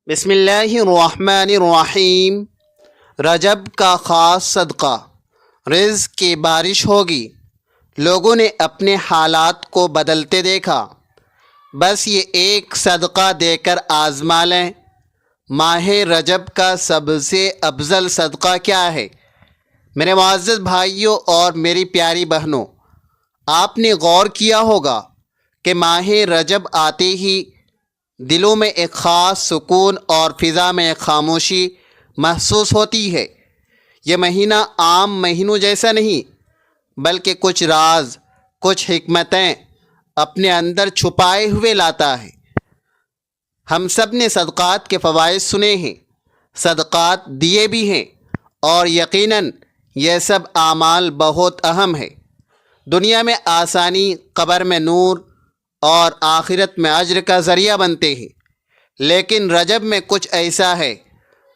بسم اللہ الرحمن الرحیم۔ رجب کا خاص صدقہ۔ رزق کی بارش ہوگی، لوگوں نے اپنے حالات کو بدلتے دیکھا، بس یہ ایک صدقہ دے کر آزما لیں۔ ماہ رجب کا سب سے افضل صدقہ کیا ہے؟ میرے معزز بھائیوں اور میری پیاری بہنوں، آپ نے غور کیا ہوگا کہ ماہ رجب آتے ہی دلوں میں ایک خاص سکون اور فضا میں ایک خاموشی محسوس ہوتی ہے۔ یہ مہینہ عام مہینوں جیسا نہیں، بلکہ کچھ راز، کچھ حکمتیں اپنے اندر چھپائے ہوئے لاتا ہے۔ ہم سب نے صدقات کے فوائد سنے ہیں، صدقات دیے بھی ہیں، اور یقیناً یہ سب اعمال بہت اہم ہے۔ دنیا میں آسانی، قبر میں نور اور آخرت میں اجر کا ذریعہ بنتے ہیں، لیکن رجب میں کچھ ایسا ہے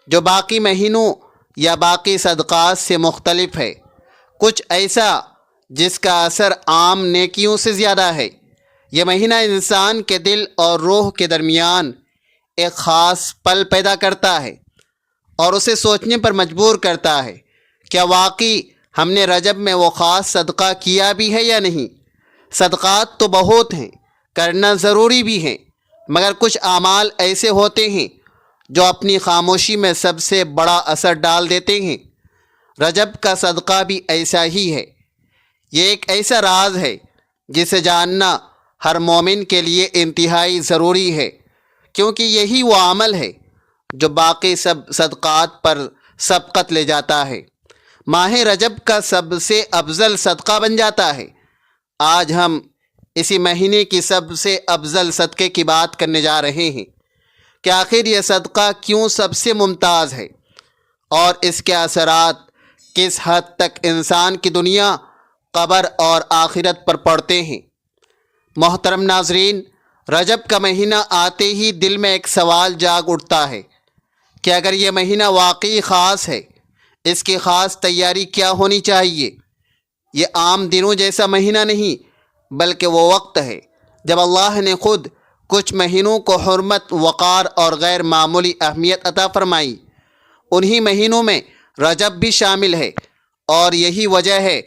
جو باقی مہینوں یا باقی صدقات سے مختلف ہے، کچھ ایسا جس کا اثر عام نیکیوں سے زیادہ ہے۔ یہ مہینہ انسان کے دل اور روح کے درمیان ایک خاص پل پیدا کرتا ہے اور اسے سوچنے پر مجبور کرتا ہے، کیا واقعی ہم نے رجب میں وہ خاص صدقہ کیا بھی ہے یا نہیں؟ صدقات تو بہت ہیں، کرنا ضروری بھی ہیں، مگر کچھ اعمال ایسے ہوتے ہیں جو اپنی خاموشی میں سب سے بڑا اثر ڈال دیتے ہیں۔ رجب کا صدقہ بھی ایسا ہی ہے۔ یہ ایک ایسا راز ہے جسے جاننا ہر مومن کے لیے انتہائی ضروری ہے، کیونکہ یہی وہ عمل ہے جو باقی سب صدقات پر سبقت لے جاتا ہے، ماہ رجب کا سب سے افضل صدقہ بن جاتا ہے۔ آج ہم اسی مہینے کی سب سے افضل صدقے کی بات کرنے جا رہے ہیں کہ آخر یہ صدقہ کیوں سب سے ممتاز ہے اور اس کے اثرات کس حد تک انسان کی دنیا، قبر اور آخرت پر پڑتے ہیں۔ محترم ناظرین، رجب کا مہینہ آتے ہی دل میں ایک سوال جاگ اٹھتا ہے کہ اگر یہ مہینہ واقعی خاص ہے، اس کی خاص تیاری کیا ہونی چاہیے؟ یہ عام دنوں جیسا مہینہ نہیں، بلکہ وہ وقت ہے جب اللہ نے خود کچھ مہینوں کو حرمت، وقار اور غیر معمولی اہمیت عطا فرمائی۔ انہی مہینوں میں رجب بھی شامل ہے، اور یہی وجہ ہے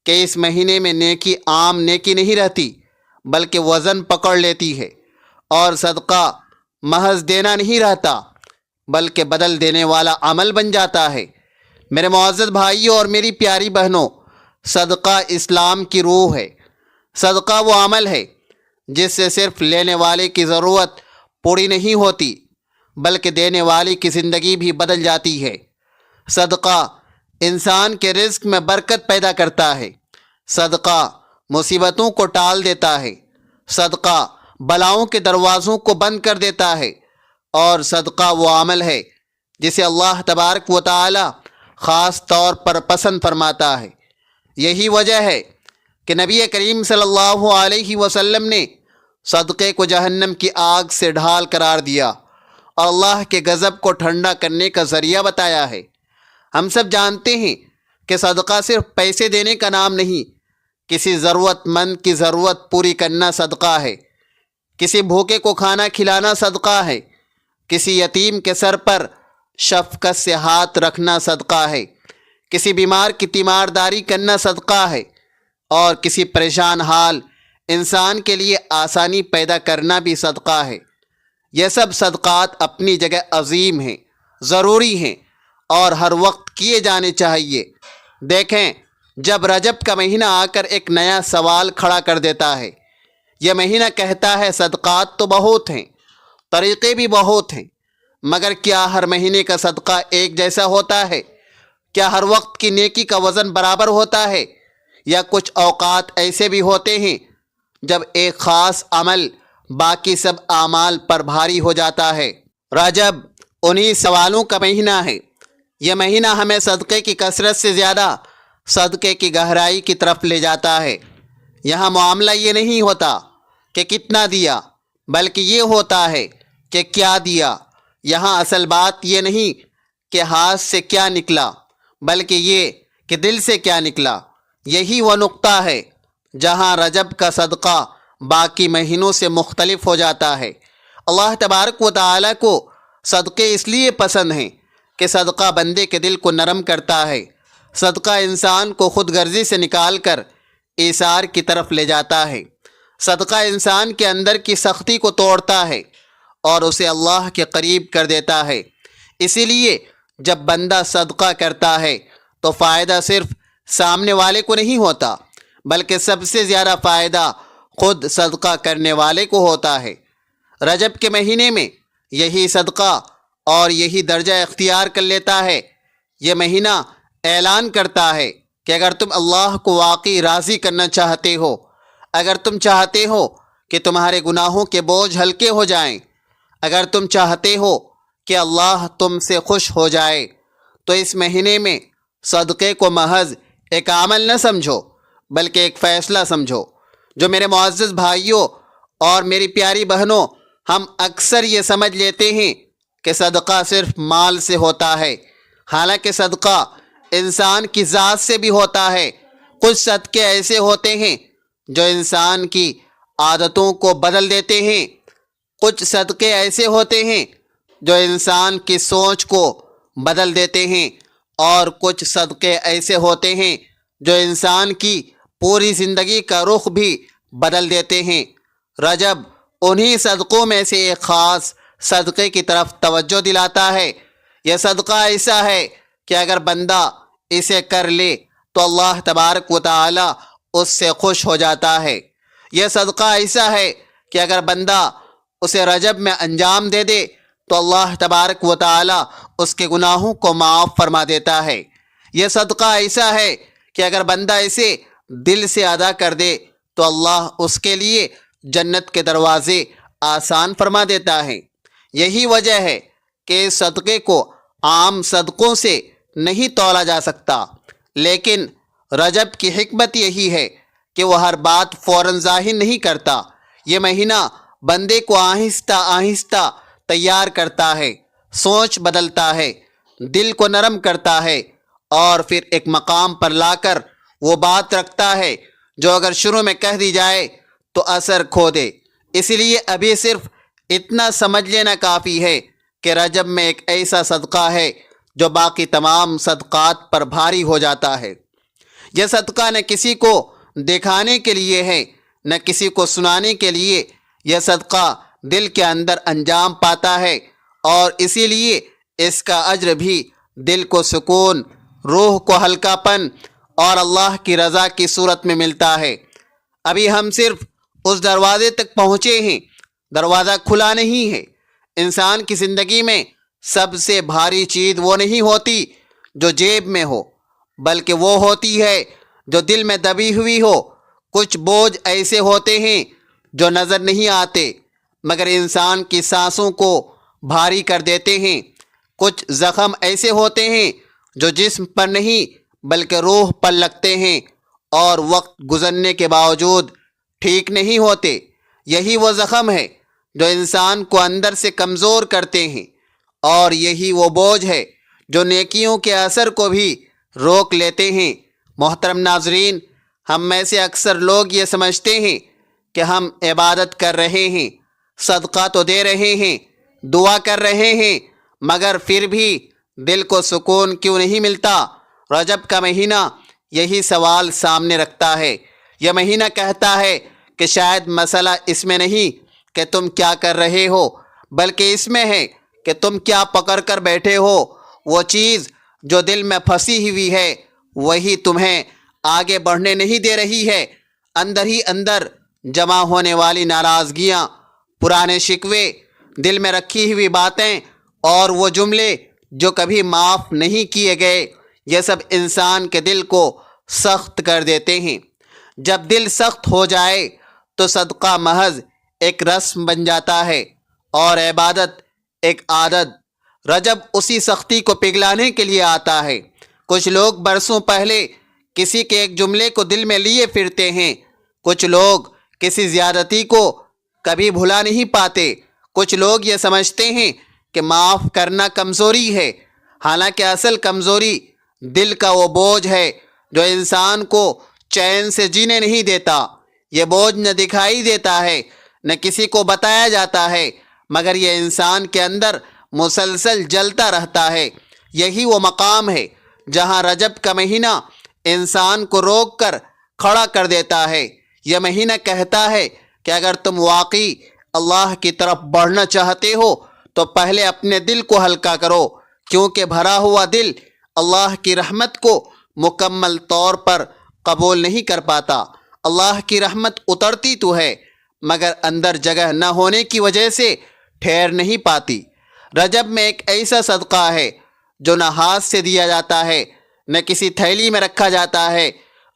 کہ اس مہینے میں نیکی عام نیکی نہیں رہتی، بلکہ وزن پکڑ لیتی ہے، اور صدقہ محض دینا نہیں رہتا، بلکہ بدل دینے والا عمل بن جاتا ہے۔ میرے معزز بھائیوں اور میری پیاری بہنوں، صدقہ اسلام کی روح ہے۔ صدقہ وہ عمل ہے جس سے صرف لینے والے کی ضرورت پوری نہیں ہوتی، بلکہ دینے والے کی زندگی بھی بدل جاتی ہے۔ صدقہ انسان کے رزق میں برکت پیدا کرتا ہے، صدقہ مصیبتوں کو ٹال دیتا ہے، صدقہ بلاؤں کے دروازوں کو بند کر دیتا ہے، اور صدقہ وہ عمل ہے جسے اللہ تبارک و تعالی خاص طور پر پسند فرماتا ہے۔ یہی وجہ ہے کہ نبی کریم صلی اللہ علیہ وسلم نے صدقے کو جہنم کی آگ سے ڈھال قرار دیا اور اللہ کے غضب کو ٹھنڈا کرنے کا ذریعہ بتایا ہے۔ ہم سب جانتے ہیں کہ صدقہ صرف پیسے دینے کا نام نہیں، کسی ضرورت مند کی ضرورت پوری کرنا صدقہ ہے، کسی بھوکے کو کھانا کھلانا صدقہ ہے، کسی یتیم کے سر پر شفقت سے ہاتھ رکھنا صدقہ ہے، کسی بیمار کی تیمارداری کرنا صدقہ ہے، اور کسی پریشان حال انسان کے لیے آسانی پیدا کرنا بھی صدقہ ہے۔ یہ سب صدقات اپنی جگہ عظیم ہیں، ضروری ہیں، اور ہر وقت کیے جانے چاہیے۔ دیکھیں، جب رجب کا مہینہ آ کر ایک نیا سوال کھڑا کر دیتا ہے۔ یہ مہینہ کہتا ہے صدقات تو بہت ہیں، طریقے بھی بہت ہیں، مگر کیا ہر مہینے کا صدقہ ایک جیسا ہوتا ہے؟ کیا ہر وقت کی نیکی کا وزن برابر ہوتا ہے؟ یا کچھ اوقات ایسے بھی ہوتے ہیں جب ایک خاص عمل باقی سب اعمال پر بھاری ہو جاتا ہے؟ رجب انہی سوالوں کا مہینہ ہے۔ یہ مہینہ ہمیں صدقے کی کثرت سے زیادہ صدقے کی گہرائی کی طرف لے جاتا ہے۔ یہاں معاملہ یہ نہیں ہوتا کہ کتنا دیا، بلکہ یہ ہوتا ہے کہ کیا دیا۔ یہاں اصل بات یہ نہیں کہ ہاتھ سے کیا نکلا، بلکہ یہ کہ دل سے کیا نکلا۔ یہی وہ نقطہ ہے جہاں رجب کا صدقہ باقی مہینوں سے مختلف ہو جاتا ہے۔ اللہ تبارک و تعالی کو صدقے اس لیے پسند ہیں کہ صدقہ بندے کے دل کو نرم کرتا ہے۔ صدقہ انسان کو خود غرضی سے نکال کر ایثار کی طرف لے جاتا ہے۔ صدقہ انسان کے اندر کی سختی کو توڑتا ہے اور اسے اللہ کے قریب کر دیتا ہے۔ اسی لیے جب بندہ صدقہ کرتا ہے تو فائدہ صرف سامنے والے کو نہیں ہوتا، بلکہ سب سے زیادہ فائدہ خود صدقہ کرنے والے کو ہوتا ہے۔ رجب کے مہینے میں یہی صدقہ اور یہی درجہ اختیار کر لیتا ہے۔ یہ مہینہ اعلان کرتا ہے کہ اگر تم اللہ کو واقعی راضی کرنا چاہتے ہو، اگر تم چاہتے ہو کہ تمہارے گناہوں کے بوجھ ہلکے ہو جائیں، اگر تم چاہتے ہو کہ اللہ تم سے خوش ہو جائے، تو اس مہینے میں صدقے کو محض ایک عمل نہ سمجھو بلکہ ایک فیصلہ سمجھو۔ جو میرے معزز بھائیوں اور میری پیاری بہنوں، ہم اکثر یہ سمجھ لیتے ہیں کہ صدقہ صرف مال سے ہوتا ہے، حالانکہ صدقہ انسان کی ذات سے بھی ہوتا ہے۔ کچھ صدقے ایسے ہوتے ہیں جو انسان کی عادتوں کو بدل دیتے ہیں، کچھ صدقے ایسے ہوتے ہیں جو انسان کی سوچ کو بدل دیتے ہیں، اور کچھ صدقے ایسے ہوتے ہیں جو انسان کی پوری زندگی کا رخ بھی بدل دیتے ہیں۔ رجب انہی صدقوں میں سے ایک خاص صدقے کی طرف توجہ دلاتا ہے۔ یہ صدقہ ایسا ہے کہ اگر بندہ اسے کر لے تو اللہ تبارک و تعالی اس سے خوش ہو جاتا ہے۔ یہ صدقہ ایسا ہے کہ اگر بندہ اسے رجب میں انجام دے دے تو اللہ تبارک و تعالی اس کے گناہوں کو معاف فرما دیتا ہے۔ یہ صدقہ ایسا ہے کہ اگر بندہ اسے دل سے ادا کر دے تو اللہ اس کے لیے جنت کے دروازے آسان فرما دیتا ہے۔ یہی وجہ ہے کہ اس صدقے کو عام صدقوں سے نہیں تولا جا سکتا، لیکن رجب کی حکمت یہی ہے کہ وہ ہر بات فوراً ظاہر نہیں کرتا۔ یہ مہینہ بندے کو آہستہ آہستہ تیار کرتا ہے، سوچ بدلتا ہے، دل کو نرم کرتا ہے، اور پھر ایک مقام پر لا کر وہ بات رکھتا ہے جو اگر شروع میں کہہ دی جائے تو اثر کھو دے۔ اس لیے ابھی صرف اتنا سمجھ لینا کافی ہے کہ رجب میں ایک ایسا صدقہ ہے جو باقی تمام صدقات پر بھاری ہو جاتا ہے۔ یہ صدقہ نہ کسی کو دکھانے کے لیے ہے، نہ کسی کو سنانے کے لیے۔ یہ صدقہ دل کے اندر انجام پاتا ہے، اور اسی لیے اس کا اجر بھی دل کو سکون، روح کو ہلکا پن اور اللہ کی رضا کی صورت میں ملتا ہے۔ ابھی ہم صرف اس دروازے تک پہنچے ہیں، دروازہ کھلا نہیں ہے۔ انسان کی زندگی میں سب سے بھاری چیز وہ نہیں ہوتی جو جیب میں ہو، بلکہ وہ ہوتی ہے جو دل میں دبی ہوئی ہو۔ کچھ بوجھ ایسے ہوتے ہیں جو نظر نہیں آتے مگر انسان کی سانسوں کو بھاری کر دیتے ہیں۔ کچھ زخم ایسے ہوتے ہیں جو جسم پر نہیں بلکہ روح پر لگتے ہیں اور وقت گزرنے کے باوجود ٹھیک نہیں ہوتے۔ یہی وہ زخم ہے جو انسان کو اندر سے کمزور کرتے ہیں، اور یہی وہ بوجھ ہے جو نیکیوں کے اثر کو بھی روک لیتے ہیں۔ محترم ناظرین، ہم میں سے اکثر لوگ یہ سمجھتے ہیں کہ ہم عبادت کر رہے ہیں، صدقہ تو دے رہے ہیں، دعا کر رہے ہیں، مگر پھر بھی دل کو سکون کیوں نہیں ملتا؟ رجب کا مہینہ یہی سوال سامنے رکھتا ہے۔ یہ مہینہ کہتا ہے کہ شاید مسئلہ اس میں نہیں کہ تم کیا کر رہے ہو، بلکہ اس میں ہے کہ تم کیا پکڑ کر بیٹھے ہو۔ وہ چیز جو دل میں پھنسی ہوئی ہے وہی تمہیں آگے بڑھنے نہیں دے رہی ہے۔ اندر ہی اندر جمع ہونے والی ناراضگیاں، پرانے شکوے، دل میں رکھی ہوئی باتیں اور وہ جملے جو کبھی معاف نہیں کیے گئے، یہ سب انسان کے دل کو سخت کر دیتے ہیں۔ جب دل سخت ہو جائے تو صدقہ محض ایک رسم بن جاتا ہے اور عبادت ایک عادت۔ رجب اسی سختی کو پگھلانے کے لیے آتا ہے۔ کچھ لوگ برسوں پہلے کسی کے ایک جملے کو دل میں لیے پھرتے ہیں، کچھ لوگ کسی زیادتی کو کبھی بھلا نہیں پاتے، کچھ لوگ یہ سمجھتے ہیں کہ معاف کرنا کمزوری ہے، حالانکہ اصل کمزوری دل کا وہ بوجھ ہے جو انسان کو چین سے جینے نہیں دیتا۔ یہ بوجھ نہ دکھائی دیتا ہے، نہ کسی کو بتایا جاتا ہے، مگر یہ انسان کے اندر مسلسل جلتا رہتا ہے۔ یہی وہ مقام ہے جہاں رجب کا مہینہ انسان کو روک کر کھڑا کر دیتا ہے۔ یہ مہینہ کہتا ہے کہ اگر تم واقعی اللہ کی طرف بڑھنا چاہتے ہو تو پہلے اپنے دل کو ہلکا کرو، کیونکہ بھرا ہوا دل اللہ کی رحمت کو مکمل طور پر قبول نہیں کر پاتا۔ اللہ کی رحمت اترتی تو ہے مگر اندر جگہ نہ ہونے کی وجہ سے ٹھہر نہیں پاتی۔ رجب میں ایک ایسا صدقہ ہے جو نہ ہاتھ سے دیا جاتا ہے، نہ کسی تھیلی میں رکھا جاتا ہے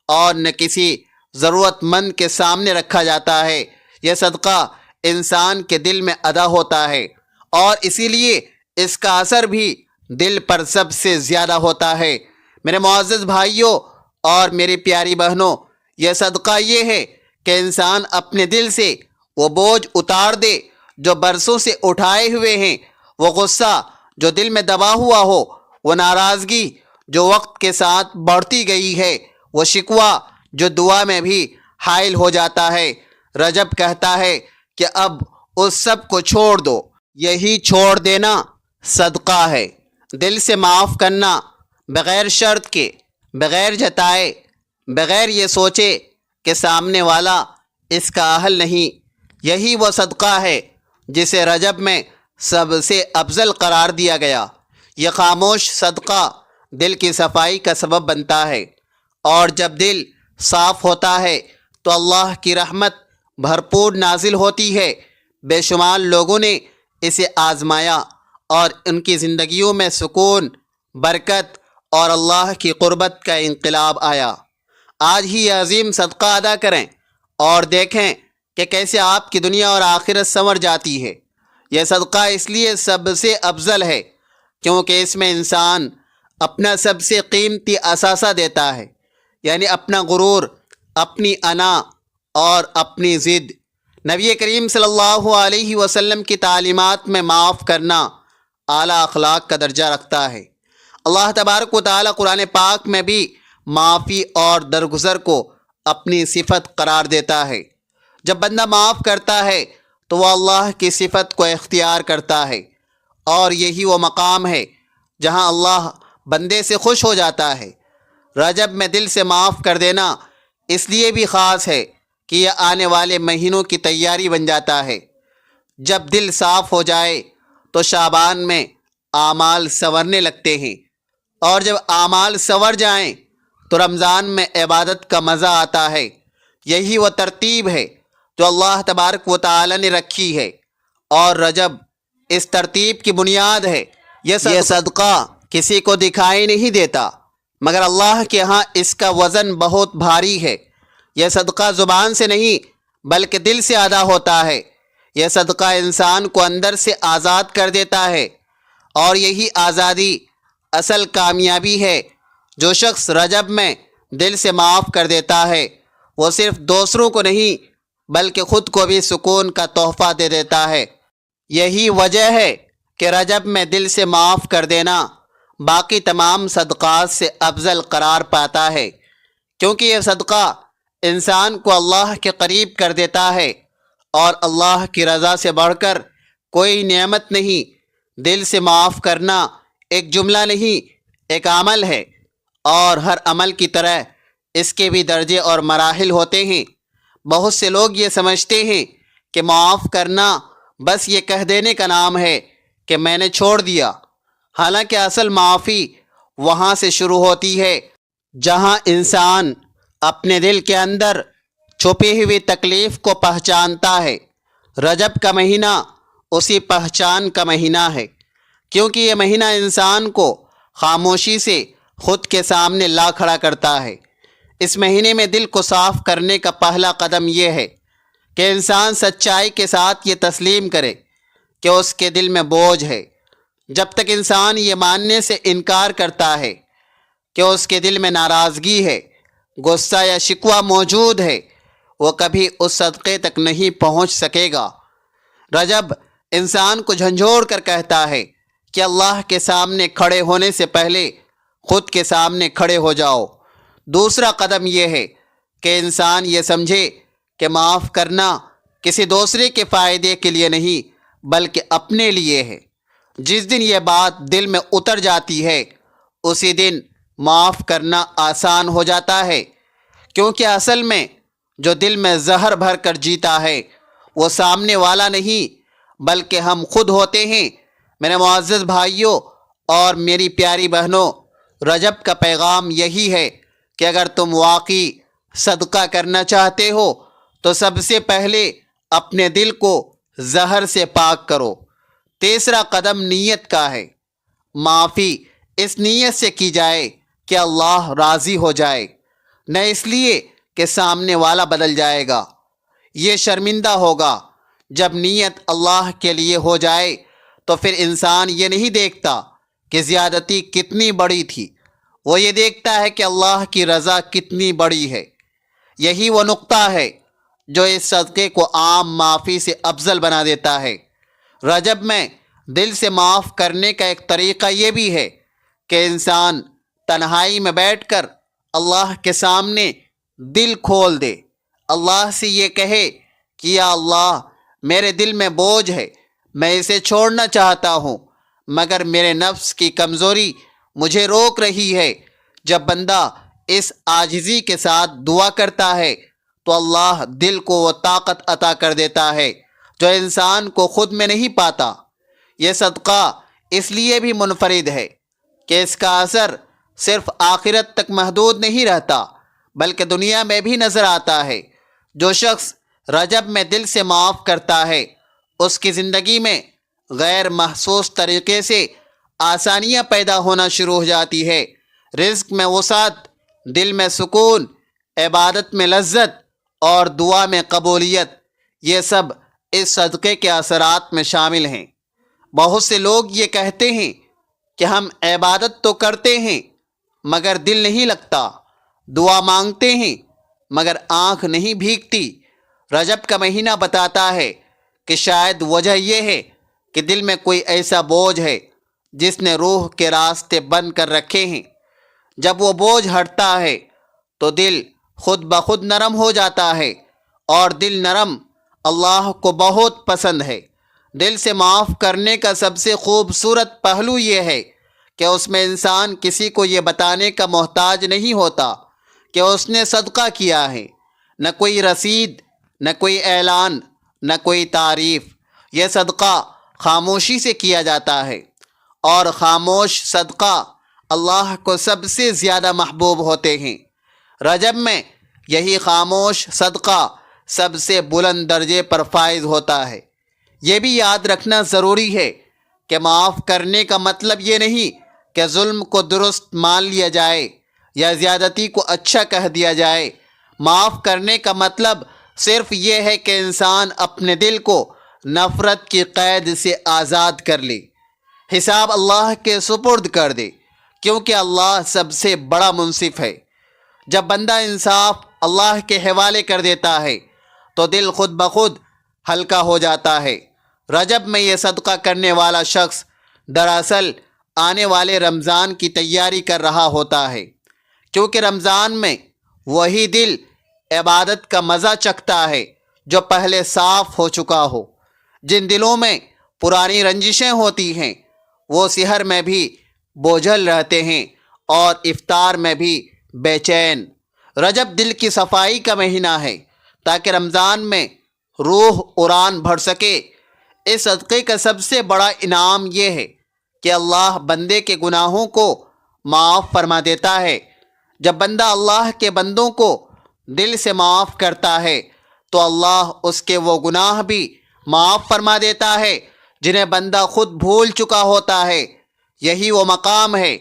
اور نہ کسی ضرورت مند کے سامنے رکھا جاتا ہے۔ یہ صدقہ انسان کے دل میں ادا ہوتا ہے اور اسی لیے اس کا اثر بھی دل پر سب سے زیادہ ہوتا ہے۔ میرے معزز بھائیوں اور میری پیاری بہنوں، یہ صدقہ یہ ہے کہ انسان اپنے دل سے وہ بوجھ اتار دے جو برسوں سے اٹھائے ہوئے ہیں، وہ غصہ جو دل میں دبا ہوا ہو، وہ ناراضگی جو وقت کے ساتھ بڑھتی گئی ہے، وہ شکوہ جو دعا میں بھی حائل ہو جاتا ہے۔ رجب کہتا ہے کہ اب اس سب کو چھوڑ دو۔ یہی چھوڑ دینا صدقہ ہے۔ دل سے معاف کرنا بغیر شرط کے، بغیر جتائے، بغیر یہ سوچے کہ سامنے والا اس کا اہل نہیں، یہی وہ صدقہ ہے جسے رجب میں سب سے افضل قرار دیا گیا۔ یہ خاموش صدقہ دل کی صفائی کا سبب بنتا ہے، اور جب دل صاف ہوتا ہے تو اللہ کی رحمت بھرپور نازل ہوتی ہے۔ بے شمار لوگوں نے اسے آزمایا اور ان کی زندگیوں میں سکون، برکت اور اللہ کی قربت کا انقلاب آیا۔ آج ہی یہ عظیم صدقہ ادا کریں اور دیکھیں کہ کیسے آپ کی دنیا اور آخرت سنور جاتی ہے۔ یہ صدقہ اس لیے سب سے افضل ہے کیونکہ اس میں انسان اپنا سب سے قیمتی اثاثہ دیتا ہے، یعنی اپنا غرور، اپنی انا اور اپنی ضد۔ نبی کریم صلی اللہ علیہ وسلم کی تعلیمات میں معاف کرنا اعلیٰ اخلاق کا درجہ رکھتا ہے۔ اللہ تبارک و تعالیٰ قرآن پاک میں بھی معافی اور درگزر کو اپنی صفت قرار دیتا ہے۔ جب بندہ معاف کرتا ہے تو وہ اللہ کی صفت کو اختیار کرتا ہے، اور یہی وہ مقام ہے جہاں اللہ بندے سے خوش ہو جاتا ہے۔ رجب میں دل سے معاف کر دینا اس لیے بھی خاص ہے کہ یہ آنے والے مہینوں کی تیاری بن جاتا ہے۔ جب دل صاف ہو جائے تو شعبان میں اعمال سنورنے لگتے ہیں، اور جب اعمال سنور جائیں تو رمضان میں عبادت کا مزہ آتا ہے۔ یہی وہ ترتیب ہے جو اللہ تبارک و تعالی نے رکھی ہے، اور رجب اس ترتیب کی بنیاد ہے۔ یہ صدقہ کسی کو دکھائی نہیں دیتا مگر اللہ کے ہاں اس کا وزن بہت بھاری ہے۔ یہ صدقہ زبان سے نہیں بلکہ دل سے ادا ہوتا ہے۔ یہ صدقہ انسان کو اندر سے آزاد کر دیتا ہے، اور یہی آزادی اصل کامیابی ہے۔ جو شخص رجب میں دل سے معاف کر دیتا ہے وہ صرف دوسروں کو نہیں بلکہ خود کو بھی سکون کا تحفہ دے دیتا ہے۔ یہی وجہ ہے کہ رجب میں دل سے معاف کر دینا باقی تمام صدقات سے افضل قرار پاتا ہے، کیونکہ یہ صدقہ انسان کو اللہ کے قریب کر دیتا ہے، اور اللہ کی رضا سے بڑھ کر کوئی نعمت نہیں۔ دل سے معاف کرنا ایک جملہ نہیں، ایک عمل ہے، اور ہر عمل کی طرح اس کے بھی درجے اور مراحل ہوتے ہیں۔ بہت سے لوگ یہ سمجھتے ہیں کہ معاف کرنا بس یہ کہہ دینے کا نام ہے کہ میں نے چھوڑ دیا، حالانکہ اصل معافی وہاں سے شروع ہوتی ہے جہاں انسان اپنے دل کے اندر چھپی ہوئی تکلیف کو پہچانتا ہے۔ رجب کا مہینہ اسی پہچان کا مہینہ ہے، کیونکہ یہ مہینہ انسان کو خاموشی سے خود کے سامنے لا کھڑا کرتا ہے۔ اس مہینے میں دل کو صاف کرنے کا پہلا قدم یہ ہے کہ انسان سچائی کے ساتھ یہ تسلیم کرے کہ اس کے دل میں بوجھ ہے۔ جب تک انسان یہ ماننے سے انکار کرتا ہے کہ اس کے دل میں ناراضگی ہے، غصہ یا شکوہ موجود ہے، وہ کبھی اس صدقے تک نہیں پہنچ سکے گا۔ رجب انسان کو جھنجھوڑ کر کہتا ہے کہ اللہ کے سامنے کھڑے ہونے سے پہلے خود کے سامنے کھڑے ہو جاؤ۔ دوسرا قدم یہ ہے کہ انسان یہ سمجھے کہ معاف کرنا کسی دوسرے کے فائدے کے لیے نہیں بلکہ اپنے لیے ہے۔ جس دن یہ بات دل میں اتر جاتی ہے اسی دن معاف کرنا آسان ہو جاتا ہے، کیونکہ اصل میں جو دل میں زہر بھر کر جیتا ہے وہ سامنے والا نہیں بلکہ ہم خود ہوتے ہیں۔ میرے معزز بھائیوں اور میری پیاری بہنوں، رجب کا پیغام یہی ہے کہ اگر تم واقعی صدقہ کرنا چاہتے ہو تو سب سے پہلے اپنے دل کو زہر سے پاک کرو۔ تیسرا قدم نیت کا ہے۔ معافی اس نیت سے کی جائے کہ اللہ راضی ہو جائے، نہ اس لیے کہ سامنے والا بدل جائے گا، یہ شرمندہ ہوگا۔ جب نیت اللہ کے لیے ہو جائے تو پھر انسان یہ نہیں دیکھتا کہ زیادتی کتنی بڑی تھی، وہ یہ دیکھتا ہے کہ اللہ کی رضا کتنی بڑی ہے۔ یہی وہ نقطہ ہے جو اس صدقے کو عام معافی سے افضل بنا دیتا ہے۔ رجب میں دل سے معاف کرنے کا ایک طریقہ یہ بھی ہے کہ انسان تنہائی میں بیٹھ کر اللہ کے سامنے دل کھول دے، اللہ سے یہ کہے کہ یا اللہ میرے دل میں بوجھ ہے، میں اسے چھوڑنا چاہتا ہوں مگر میرے نفس کی کمزوری مجھے روک رہی ہے۔ جب بندہ اس عاجزی کے ساتھ دعا کرتا ہے تو اللہ دل کو وہ طاقت عطا کر دیتا ہے جو انسان کو خود میں نہیں پاتا۔ یہ صدقہ اس لیے بھی منفرد ہے کہ اس کا اثر صرف آخرت تک محدود نہیں رہتا بلکہ دنیا میں بھی نظر آتا ہے۔ جو شخص رجب میں دل سے معاف کرتا ہے اس کی زندگی میں غیر محسوس طریقے سے آسانیاں پیدا ہونا شروع ہو جاتی ہے۔ رزق میں وسعت، دل میں سکون، عبادت میں لذت اور دعا میں قبولیت، یہ سب اس صدقے کے اثرات میں شامل ہیں۔ بہت سے لوگ یہ کہتے ہیں کہ ہم عبادت تو کرتے ہیں مگر دل نہیں لگتا، دعا مانگتے ہیں مگر آنکھ نہیں بھیگتی۔ رجب کا مہینہ بتاتا ہے کہ شاید وجہ یہ ہے کہ دل میں کوئی ایسا بوجھ ہے جس نے روح کے راستے بند کر رکھے ہیں۔ جب وہ بوجھ ہٹتا ہے تو دل خود بخود نرم ہو جاتا ہے، اور دل نرم اللہ کو بہت پسند ہے۔ دل سے معاف کرنے کا سب سے خوبصورت پہلو یہ ہے کہ اس میں انسان کسی کو یہ بتانے کا محتاج نہیں ہوتا کہ اس نے صدقہ کیا ہے، نہ کوئی رسید، نہ کوئی اعلان، نہ کوئی تعریف۔ یہ صدقہ خاموشی سے کیا جاتا ہے، اور خاموش صدقہ اللہ کو سب سے زیادہ محبوب ہوتے ہیں۔ رجب میں یہی خاموش صدقہ سب سے بلند درجے پر فائز ہوتا ہے۔ یہ بھی یاد رکھنا ضروری ہے کہ معاف کرنے کا مطلب یہ نہیں کہ ظلم کو درست مان لیا جائے یا زیادتی کو اچھا کہہ دیا جائے۔ معاف کرنے کا مطلب صرف یہ ہے کہ انسان اپنے دل کو نفرت کی قید سے آزاد کر لے، حساب اللہ کے سپرد کر دے، کیونکہ اللہ سب سے بڑا منصف ہے۔ جب بندہ انصاف اللہ کے حوالے کر دیتا ہے تو دل خود بخود ہلکا ہو جاتا ہے۔ رجب میں یہ صدقہ کرنے والا شخص دراصل آنے والے رمضان کی تیاری کر رہا ہوتا ہے، کیونکہ رمضان میں وہی دل عبادت کا مزہ چکھتا ہے جو پہلے صاف ہو چکا ہو۔ جن دلوں میں پرانی رنجشیں ہوتی ہیں وہ سحر میں بھی بوجھل رہتے ہیں اور افطار میں بھی بے چین۔ رجب دل کی صفائی کا مہینہ ہے تاکہ رمضان میں روح اڑان بھر سکے۔ اس صدقے کا سب سے بڑا انعام یہ ہے کہ اللہ بندے کے گناہوں کو معاف فرما دیتا ہے۔ جب بندہ اللہ کے بندوں کو دل سے معاف کرتا ہے تو اللہ اس کے وہ گناہ بھی معاف فرما دیتا ہے جنہیں بندہ خود بھول چکا ہوتا ہے۔ یہی وہ مقام ہے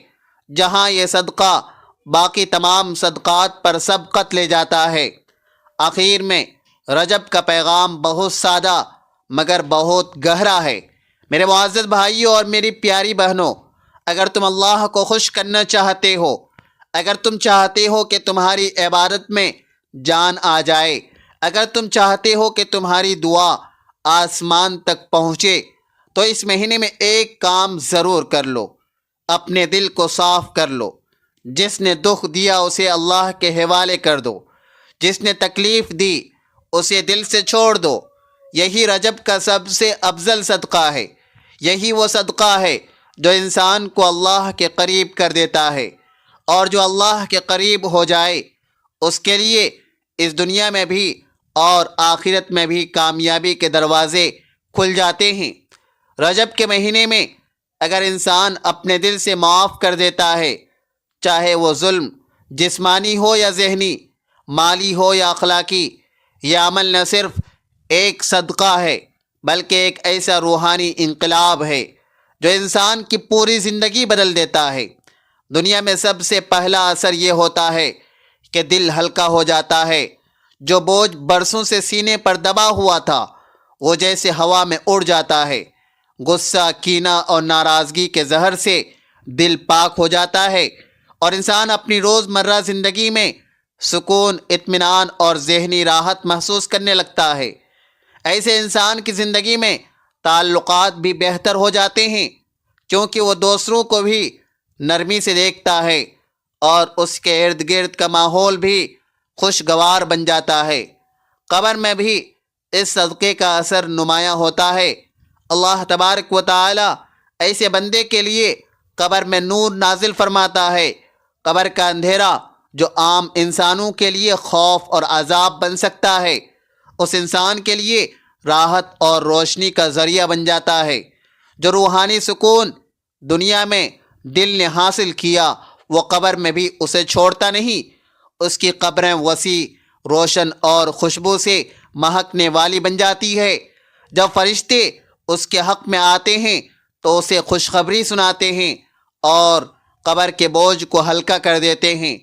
جہاں یہ صدقہ باقی تمام صدقات پر سبقت لے جاتا ہے۔ آخر میں رجب کا پیغام بہت سادہ مگر بہت گہرا ہے۔ میرے معزز بھائیوں اور میری پیاری بہنوں، اگر تم اللہ کو خوش کرنا چاہتے ہو، اگر تم چاہتے ہو کہ تمہاری عبادت میں جان آ جائے، اگر تم چاہتے ہو کہ تمہاری دعا آسمان تک پہنچے، تو اس مہینے میں ایک کام ضرور کر لو، اپنے دل کو صاف کر لو۔ جس نے دکھ دیا اسے اللہ کے حوالے کر دو، جس نے تکلیف دی اسے دل سے چھوڑ دو۔ یہی رجب کا سب سے افضل صدقہ ہے۔ یہی وہ صدقہ ہے جو انسان کو اللہ کے قریب کر دیتا ہے، اور جو اللہ کے قریب ہو جائے اس کے لیے اس دنیا میں بھی اور آخرت میں بھی کامیابی کے دروازے کھل جاتے ہیں۔ رجب کے مہینے میں اگر انسان اپنے دل سے معاف کر دیتا ہے، چاہے وہ ظلم جسمانی ہو یا ذہنی، مالی ہو یا اخلاقی، یہ عمل نہ صرف ایک صدقہ ہے بلکہ ایک ایسا روحانی انقلاب ہے جو انسان کی پوری زندگی بدل دیتا ہے۔ دنیا میں سب سے پہلا اثر یہ ہوتا ہے کہ دل ہلکا ہو جاتا ہے۔ جو بوجھ برسوں سے سینے پر دبا ہوا تھا وہ جیسے ہوا میں اڑ جاتا ہے۔ غصہ، کینہ اور ناراضگی کے زہر سے دل پاک ہو جاتا ہے اور انسان اپنی روزمرہ زندگی میں سکون، اطمینان اور ذہنی راحت محسوس کرنے لگتا ہے۔ ایسے انسان کی زندگی میں تعلقات بھی بہتر ہو جاتے ہیں، کیونکہ وہ دوسروں کو بھی نرمی سے دیکھتا ہے اور اس کے ارد گرد کا ماحول بھی خوشگوار بن جاتا ہے۔ قبر میں بھی اس صدقے کا اثر نمایاں ہوتا ہے۔ اللہ تبارک و تعالی ایسے بندے کے لیے قبر میں نور نازل فرماتا ہے۔ قبر کا اندھیرا جو عام انسانوں کے لیے خوف اور عذاب بن سکتا ہے، اس انسان کے لیے راحت اور روشنی کا ذریعہ بن جاتا ہے۔ جو روحانی سکون دنیا میں دل نے حاصل کیا وہ قبر میں بھی اسے چھوڑتا نہیں۔ اس کی قبریں وسیع، روشن اور خوشبو سے مہکنے والی بن جاتی ہے۔ جب فرشتے اس کے حق میں آتے ہیں تو اسے خوشخبری سناتے ہیں اور قبر کے بوجھ کو ہلکا کر دیتے ہیں،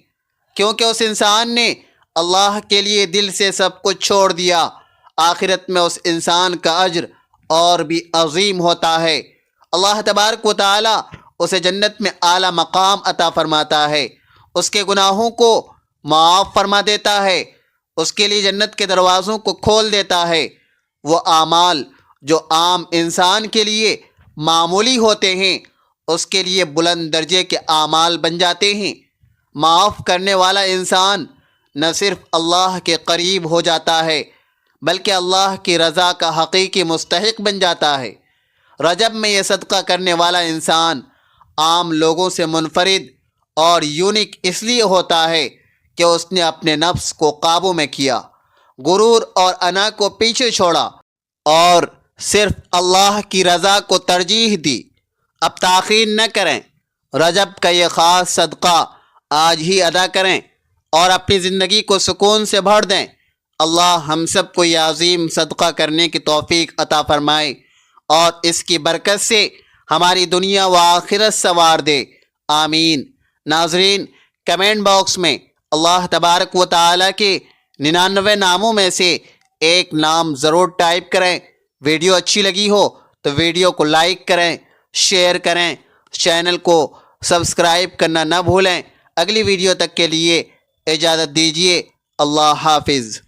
کیونکہ اس انسان نے اللہ کے لیے دل سے سب کچھ چھوڑ دیا۔ آخرت میں اس انسان کا اجر اور بھی عظیم ہوتا ہے۔ اللہ تبارک و تعالی اسے جنت میں اعلیٰ مقام عطا فرماتا ہے، اس کے گناہوں کو معاف فرما دیتا ہے، اس کے لیے جنت کے دروازوں کو کھول دیتا ہے۔ وہ اعمال جو عام انسان کے لیے معمولی ہوتے ہیں اس کے لیے بلند درجے کے اعمال بن جاتے ہیں۔ معاف کرنے والا انسان نہ صرف اللہ کے قریب ہو جاتا ہے بلکہ اللہ کی رضا کا حقیقی مستحق بن جاتا ہے۔ رجب میں یہ صدقہ کرنے والا انسان عام لوگوں سے منفرد اور یونیک اس لیے ہوتا ہے کہ اس نے اپنے نفس کو قابو میں کیا، غرور اور انا کو پیچھے چھوڑا اور صرف اللہ کی رضا کو ترجیح دی۔ اب تاخیر نہ کریں، رجب کا یہ خاص صدقہ آج ہی ادا کریں اور اپنی زندگی کو سکون سے بھر دیں۔ اللہ ہم سب کو یہ عظیم صدقہ کرنے کی توفیق عطا فرمائے اور اس کی برکت سے ہماری دنیا و آخرت سنوار دے، آمین۔ ناظرین، کمنٹ باکس میں اللہ تبارک و تعالی کے 99 ناموں میں سے ایک نام ضرور ٹائپ کریں۔ ویڈیو اچھی لگی ہو تو ویڈیو کو لائک کریں، شیئر کریں، چینل کو سبسکرائب کرنا نہ بھولیں۔ اگلی ویڈیو تک کے لیے اجازت دیجیے۔ اللہ حافظ۔